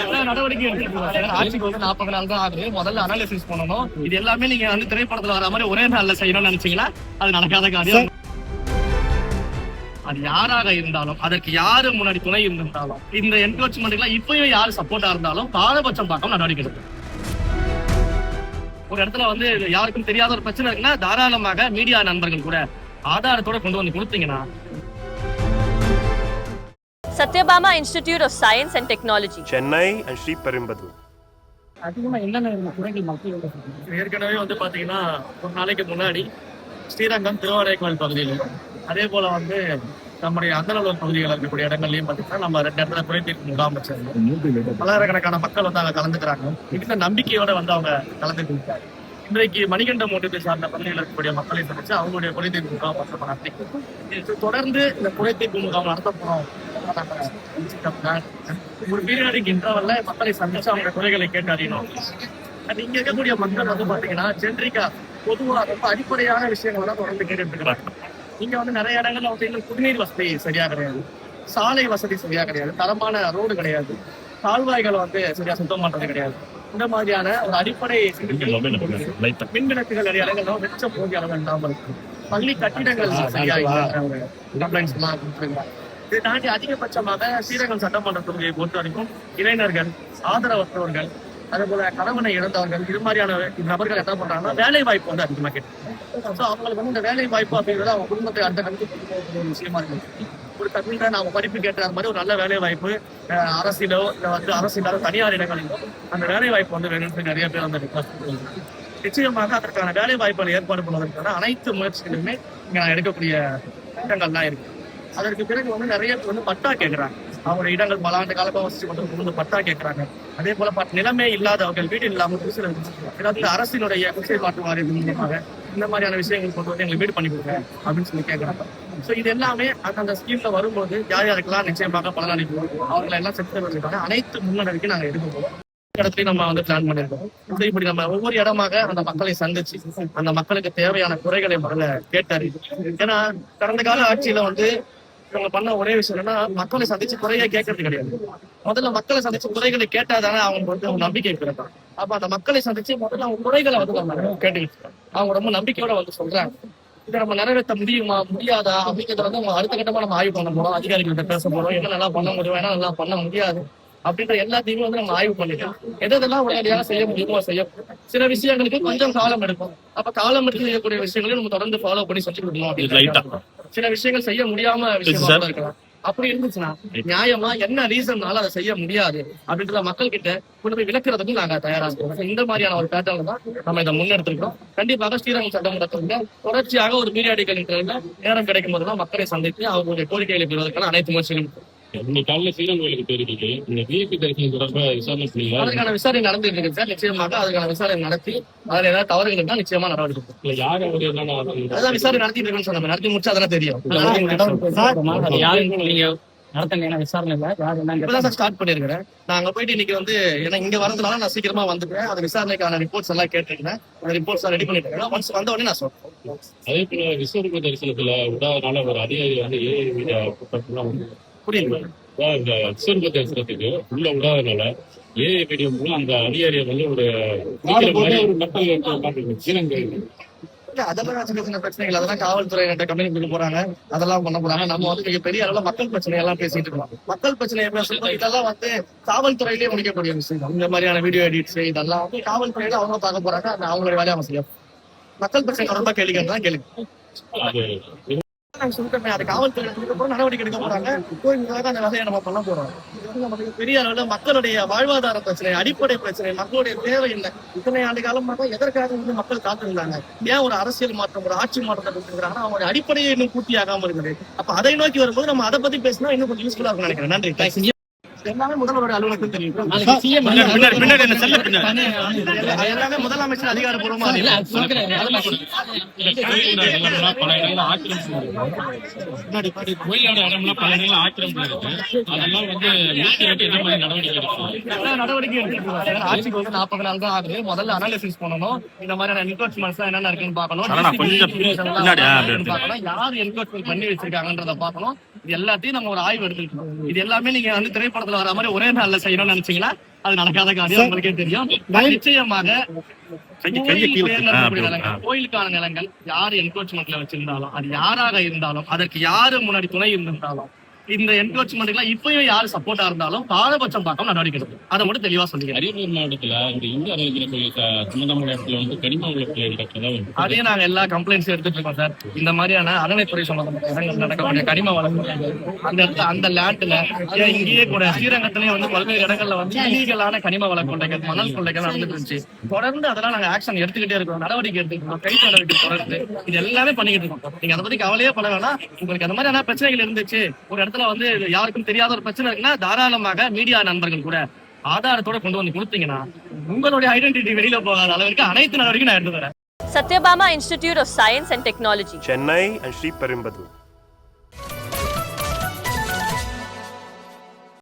எல்லா நடவடிக்கையும் எடுத்துட்டு ஆட்சிக்கு வந்து 40 நாள் தான் ஆகுது. முதல்ல அனாலிசிஸ் பண்ணணும். இது எல்லாமே நீங்க வந்து திரைப்படத்துல வர மாதிரி ஒரே நாள்ல செய்யணும்னு நினைச்சீங்கன்னா அது நடக்காத காரியம். அது யாராக இருந்தாலும், அதற்கு யாரு முன்னாடி துணை இருந்தாலும், இந்த என்கரேஜ்மெண்ட்லாம் இப்பயும் யாரு சப்போர்ட்டா இருந்தாலும் பாரபட்சம் பார்க்காம நடவடிக்கை எடுக்கும். ஒரு இடத்துல வந்து யாருக்கும் தெரியாத ஒரு பிரச்சனை இருக்குன்னா தாராளமாக மீடியா நண்பர்கள் கூட ஆதாரத்தோட கொண்டு வந்து கொடுத்தீங்கன்னா. Satyabama Institute of Science and Technology, Chennai and Sriperumbudur. அதிகமா என்னென்ன குறைகள் மக்கள் ஏற்கனவே வந்து பாத்தீங்கன்னா ஒரு நாளைக்கு முன்னாடி ஸ்ரீரங்கம் திருவானைக்காவல் பகுதியிலும் அதே போல வந்து நம்முடைய அந்தநல்லூர் பகுதிகளில் இருக்கக்கூடிய இடங்கள்லயும் பாத்தீங்கன்னா நம்ம 2 இடத்துல குறை தீர்ப்பு முகாம் வச்சிருந்தோம். பல்லாயிரக்கணக்கான மக்கள் வந்து அங்க கலந்துக்கிறாங்க. இந்த நம்பிக்கையோட வந்து அவங்க கலந்துக்கிறாங்க. இன்றைக்கு மணிகண்டம் ஒன்றியத்தை சார்ந்த பகுதியில் இருக்கக்கூடிய மக்களை சந்திச்சு அவங்களுடைய குறை தீர்ப்பு முகாம் நடத்தி தொடர்ந்து இந்த குறை தீர்ப்பு முகாம் நடத்த போறோம். ஒரு பீரியாடிக் இன்டர்வல்ல மக்களை சந்திச்சு அவங்க குறைகளை கேட்டு அறியணும். இங்க இருக்கக்கூடிய மக்கள் வந்து பாத்தீங்கன்னா ஜென்ரிக்கா பொதுவா ரொம்ப அடிப்படையான விஷயங்கள் தான் தொடர்ந்து கேட்டு இருக்கிறாங்க. இங்க வந்து நிறைய இடங்கள்ல வந்து குடிநீர் வசதி சரியா கிடையாது, சாலை வசதி சரியா கிடையாது, தரமான ரோடு கிடையாது, கால்வாய்களை வந்து சரியா சுத்தம் பண்றது கிடையாது. இந்த மாதிரியான ஒரு அடிப்படை மின் விளக்குகள் நிறைய இடங்கள்ல வெச்ச போதிய அளவு இல்லாம இருக்கு. பள்ளி கட்டிடங்கள் சரியா கம்ப்ளைண்ட்ஸ் எல்லாம் கொடுத்துருக்காங்க. இதை தாண்டி அதிகபட்சமாக ஸ்ரீரங்கம் சட்டமன்ற தொகுதியை பொறுத்த வரைக்கும் இளைஞர்கள், ஆதரவற்றவர்கள், அதே போல கணவனை இழந்தவர்கள், இது மாதிரியான நபர்கள் என்ன பண்றாங்கன்னா வேலை வாய்ப்பு வந்து அதிகமா கேட்டு அவங்களுக்கு வந்து இந்த வேலை வாய்ப்பு அப்படிங்கிறது அவங்க குடும்பத்தை அடுத்த கணக்கு விஷயமா இருக்கு. ஒரு தமிழ்ல நாம படிப்பு கேட்ட மாதிரி ஒரு நல்ல வேலை வாய்ப்பு அரசியலோ இல்ல வந்து அரசியலோ தனியார் இடங்களிலோ அந்த வேலை வாய்ப்பு வந்து வேணும்னு நிறைய பேர் வந்து நிச்சயமாக அதற்கான வேலை வாய்ப்புகளை ஏற்பாடு பண்ணுவதற்கான அனைத்து முயற்சிகளுமே இங்க நான் எடுக்கக்கூடிய திட்டங்கள்லாம் இருக்கு. அதற்கு பிறகு வந்து நிறைய பேர் வந்து பட்டா கேட்கறாங்க. அவங்களுடைய இடங்கள் பல ஆண்டு காலமாக வசிச்சு கொண்டு பட்டா கேட்கறாங்க. அதே போல நிலைமை இல்லாதவர்கள் வீடு இல்லாமல் ஏதாவது அரசினுடைய குடிசை மாற்று வாரியம் மூலமாக இந்த மாதிரியான விஷயங்கள் கொண்டு வந்து எங்களுக்கு வீடு பண்ணி கொடுங்க அப்படின்னு சொல்லி கேட்கறாங்க. ஸோ இது எல்லாமே அந்த ஸ்கீம்ல வரும்போது யார் யாருக்கெல்லாம் நிச்சயமாக பலனளிக்கும் அவங்களை எல்லாம் செலுத்த வச்சிருக்காங்க. அனைத்து முன்னெடுக்கையும் நாங்கள் எடுக்கணும். இடத்துலயும் நம்ம வந்து பிளான் பண்ணிருக்கோம். இப்படி நம்ம ஒவ்வொரு இடமாக அந்த மக்களை சந்திச்சு அந்த மக்களுக்கு தேவையான குறைகளை முதல்ல கேட்டாரு. ஏன்னா கடந்த கால ஆட்சியில வந்து இவங்க பண்ண ஒரே விஷயம் என்னன்னா மக்களை சந்திச்சு குறைய கேட்கறது கிடையாது. முதல்ல மக்களை சந்திச்சு குறைகளை கேட்டாதானே அவங்க வந்து அவங்க நம்பிக்கை இருக்கிறாங்க. அப்ப அந்த மக்களை சந்திச்சு முதல்ல அவங்க குறைகளை வந்து நம்ம கேட்டுக்கிட்டு அவங்க ரொம்ப நம்பிக்கையோட வந்து சொல்றாங்க. இதை நம்ம நிறைவேற்ற முடியுமா முடியாதா அப்படிங்கிறத வந்து அடுத்த கட்டமா நம்ம ஆய்வு பண்ண போறோம். அதிகாரிகள்கிட்ட பேச போறோம். என்ன நல்லா பண்ண முடியும், என்ன நல்லா பண்ண முடியாது அப்படின்ற எல்லாத்தையுமே வந்து நம்ம ஆய்வு பண்ணிட்டோம். எதெல்லாம் உடனடியாக செய்ய முடியுமோ செய்ய. சில விஷயங்களுக்கு கொஞ்சம் காலம் எடுக்கும். அப்ப காலம் எடுத்து செய்யக்கூடிய விஷயங்களையும் நம்ம தொடர்ந்து ஃபாலோ பண்ணி செஞ்சு கொடுக்கணும். சில விஷயங்கள் செய்ய முடியாம விஷயமா இருக்கலாம். அப்படி இருந்துச்சுன்னா நியாயமா என்ன ரீசன்னால அதை செய்ய முடியாது அப்படின்ற மக்கள் கிட்ட கொண்டு போய் விளக்குறதுக்கும் நாங்க தயாரா இருக்கோம். இந்த மாதிரியான ஒரு பேட்டர்ல தான் நம்ம இதை முன்னெடுத்திருக்கோம். கண்டிப்பாக ஸ்ரீரங்கம் சட்டமன்றத்துல தொடர்ச்சியாக ஒரு பீரியாடிக்கல் நேரம் கிடைக்கும் போதுதான் மக்களை சந்தித்து அவங்களுடைய கோரிக்கைகளை பெறுவதற்கான அனைத்து முயற்சிகளும் இன்னைக்கு காலையில ஸ்ரீரங்கம் கோயிலுக்கு போயிருக்கீங்க. இந்த விஐபி தரிசனம் தொடர்பாக விசாரணை பண்ணீங்க. அதுக்கான விசாரணை நடந்துட்டு இருக்கு சார். நிச்சயமாக அதுக்கான விசாரணை நடத்தி அதுல ஏதாவது தவறுகள் இருந்தா நிச்சயமா நடவடிக்கை. இல்ல யார் அவரு அதான் விசாரணை நடத்திட்டு இருக்குன்னு சொன்னாங்க. நடத்தி முடிச்சா அதெல்லாம் தெரியும். ஸ்டார்ட் பண்ணிருக்கிறேன். நான் அங்க போயிட்டு இன்னைக்கு வந்து ஏன்னா இங்க வரதுனால நான் சீக்கிரமா வந்துட்டேன். அந்த விசாரணைக்கான ரிப்போர்ட்ஸ் எல்லாம் கேட்டிருக்கேன். அந்த ரிப்போர்ட்ஸ் ரெடி பண்ணிட்டு இருக்கேன். ஒன்ஸ் வந்த உடனே நான் சொல்றேன். அதே போல விஸ்வரூப தரிசனத்துல விடாதனால ஒரு அதிகாரி வந்து புரியுது. இந்த விஸ்வரூப தரிசனத்துக்கு உள்ள விடாதனால ஏஐ மீடியம் மூலம் அந்த அதிகாரியை வந்து ஒரு அதெல்லாம் சின்ன சின்ன பிரச்சனைகள் அதெல்லாம் காவல்துறையிட்ட கம்பெனி கொண்டு போறாங்க. அதெல்லாம் பண்ண போறாங்க. நம்ம வந்து மிகப்பெரிய அளவுல மக்கள் பிரச்சனை எல்லாம் பேசிட்டு இருக்கோம். மக்கள் பிரச்சனையை பேசுறோம். இதெல்லாம் வந்து காவல்துறையிலேயே முடிக்கக்கூடிய விஷயம். இந்த மாதிரியான வீடியோ எடிட்ஸ் இதெல்லாம் வந்து காவல்துறையில அவங்க பார்க்க போறாங்க. அவங்களுடைய வேலையை அவங்க செய்யும். மக்கள் பிரச்சனை ரொம்ப கேள்விகள் தான் கேள்வி. அது காவல்துறை நடவடிக்கை எடுக்க போறாங்க. அந்த வகையை நம்ம பண்ண போறோம். பெரிய அளவுல மக்களுடைய வாழ்வாதார பிரச்சனை, அடிப்படை பிரச்சனை, மக்களுடைய தேவை இல்லை. இத்தனை ஆண்டு காலமாக எதற்காக வந்து மக்கள் காத்திருந்தாங்க? ஏன் ஒரு அரசியல் மாற்றம், ஒரு ஆட்சி மாற்றத்தை கொடுத்துருக்காங்கன்னா அவங்களுடைய அடிப்படையை இன்னும் பூர்த்தி ஆகாம இருக்குது. அப்ப அதை நோக்கி வரும்போது நம்ம அதை பத்தி பேசினா இன்னும் கொஞ்சம் யூஸ்ஃபுல்லா இருக்கும் நினைக்கிறேன். நன்றி. எல்லாமே முதல்வருடைய அலுவலகத்தில் தெரியும். எல்லாமே முதலமைச்சர் அதிகாரப்பூர்வமா நடவடிக்கை எடுத்துட்டு ஆட்சிக்கு வந்து 40 நாள் தான் ஆகுது. முதல்ல அனாலிசிஸ் பண்ணணும். இந்த மாதிரியான என்கரேஜ்மெண்ட்ஸ் எல்லாம் என்னென்ன இருக்குன்னு பார்க்கணும். யார் என்கரேஜ்மெண்ட் பண்ணி வச்சிருக்காங்கன்றத பார்க்கணும். இது எல்லாத்தையும் நம்ம ஒரு ஆய்வு எடுத்துக்கணும். இது எல்லாமே நீங்க வந்து திரைப்படத்துல வர மாதிரி ஒரே நாள்ல செய்யணும்னு நினைச்சீங்கன்னா அது நடக்காத காரியம், உங்களுக்கே தெரியும். நிச்சயமாக கோயிலுக்கான நிலங்கள் யாரு என்கோச்மெண்ட்ல வச்சிருந்தாலும், அது யாராக இருந்தாலும், அதற்கு யாரு முன்னாடி துணை இருந்திருந்தாலும், இந்த என்கோச்மெண்ட்லாம் இப்பயும் யாரு சப்போர்ட்டா இருந்தாலும் பாரபட்சம் பார்க்காம நடவடிக்கை எடுக்கும். அதை மட்டும் தெளிவா சொல்லிக்கிறேன். அரியலூர் மாவட்டத்துல இந்த இந்து அறநிலையத்துறை கோயில் சம்பந்தமான இடத்துல வந்து கனிம வளர்ப்பு இருக்கிறதா அதே நாங்க எல்லா கம்ப்ளைண்ட்ஸும் எடுத்துட்டு இருக்கோம் சார். இந்த மாதிரியான அறநிலைத்துறை சம்பந்தமான இடங்கள் நடக்கக்கூடிய கனிம வளர்ப்பு அந்த இடத்துல அந்த லேண்ட்ல இங்கேயே கூட ஸ்ரீரங்கத்திலேயே வந்து பல்வேறு இடங்கள்ல வந்து இல்லீகலான கனிம வள கொள்ளைகள், மணல் கொள்ளைகள் நடந்துட்டு இருந்துச்சு. தொடர்ந்து அதெல்லாம் நாங்க ஆக்ஷன் எடுத்துக்கிட்டே இருக்கோம், நடவடிக்கை எடுத்துக்கிறோம், கை நடவடிக்கை தொடர்ந்து இது எல்லாமே பண்ணிக்கிட்டு இருக்கோம். நீங்க அதை பத்தி கவலையே பண்ண வேணாம். உங்களுக்கு அந்த மாதிரியான பிரச்சனைகள் இருந்துச்சு, ஒரு இடத்துல வந்து யாருக்கும் தெரியாத ஒரு பிரச்சனை இருக்குன்னா தாராளமாக மீடியா நண்பர்கள் கூட ஆதாரத்தோட கொண்டு வந்து கொடுத்தீங்கன்னா உங்களுடைய ஐடென்டிட்டி வெளியில போகாத அளவுக்கு அனைத்து நடவடிக்கையும் நான் எடுத்து தரேன். Satyabama Institute of Science and Technology. Chennai and Sri Perumbudur.